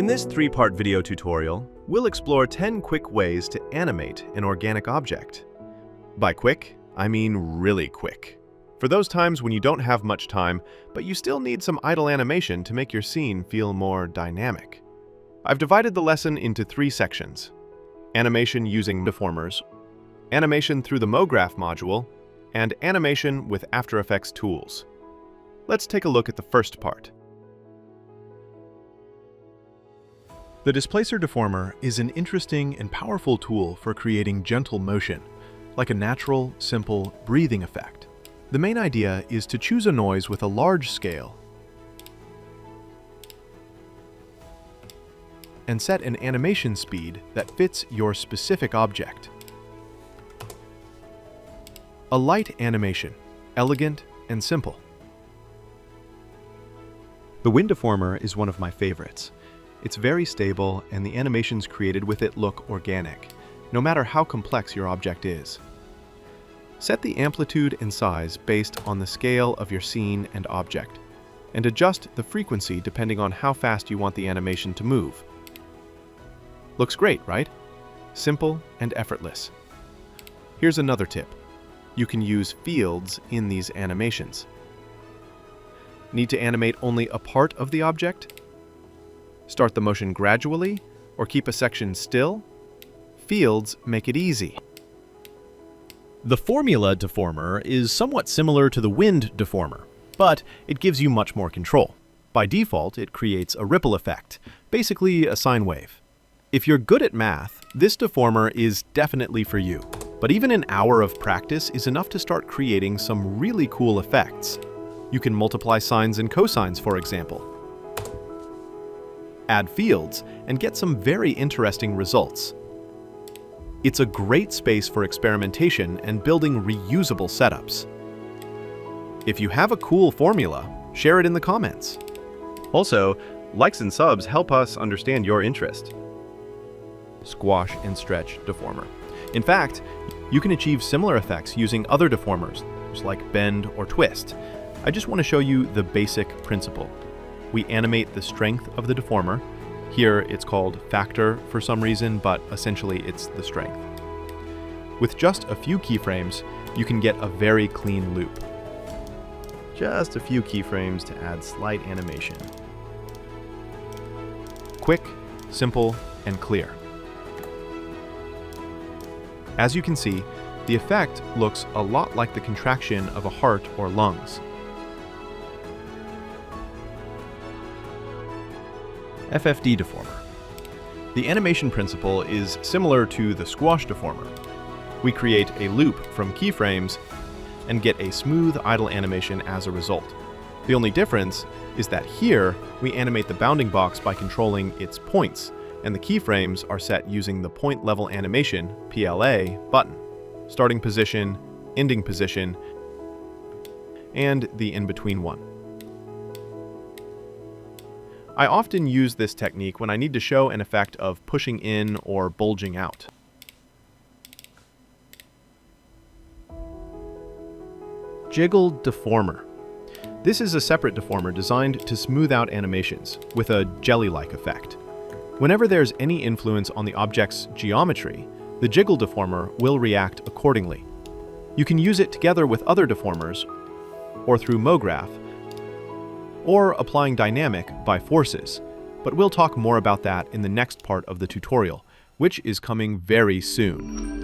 this three-part video tutorial, we'll explore 10 quick ways to animate an organic object. By quick, I mean really quick. For those times when you don't have much time, but you still need some idle animation to make your scene feel more dynamic. I've divided the lesson into 3 sections: animation using deformers, animation through the MoGraph module, and animation with After Effects tools. Let's take a look at the first part. The displacer deformer is an interesting and powerful tool for creating gentle motion, like a natural, simple breathing effect. The main idea is to choose a noise with a large scale and set an animation speed that fits your specific object. A light animation, elegant and simple. The wind deformer is one of my favorites. It's very stable, and the animations created with it look organic, no matter how complex your object is. Set the amplitude and size based on the scale of your scene and object, and adjust the frequency depending on how fast you want the animation to move. Looks great, right? Simple and effortless. Here's another tip. You can use fields in these animations. Need to animate only a part of the object? Start the motion gradually, or keep a section still? Fields make it easy. The formula deformer is somewhat similar to the wind deformer, but it gives you much more control. By default, it creates a ripple effect, basically a sine wave. If you're good at math, this deformer is definitely for you. But even an hour of practice is enough to start creating some really cool effects. You can multiply sines and cosines, for example. Add fields, and get some very interesting results. It's a great space for experimentation and building reusable setups. If you have a cool formula, share it in the comments. Also, likes and subs help us understand your interest. Squash and stretch deformer. In fact, you can achieve similar effects using other deformers, like bend or twist. I just want to show you the basic principle. We animate the strength of the deformer. Here it's called factor for some reason, but essentially it's the strength. With just a few keyframes, you can get a very clean loop. Just a few keyframes to add slight animation. Quick, simple, and clear. As you can see, the effect looks a lot like the contraction of a heart or lungs. FFD deformer. The animation principle is similar to the squash deformer. We create a loop from keyframes and get a smooth idle animation as a result. The only difference is that here we animate the bounding box by controlling its points, and the keyframes are set using the point level animation (PLA) button, starting position, ending position, and the in-between one. I often use this technique when I need to show an effect of pushing in or bulging out. Jiggle deformer. This is a separate deformer designed to smooth out animations with a jelly-like effect. Whenever there's any influence on the object's geometry, the jiggle deformer will react accordingly. You can use it together with other deformers, or through MoGraph, or applying dynamic by forces, but we'll talk more about that in the next part of the tutorial, which is coming very soon.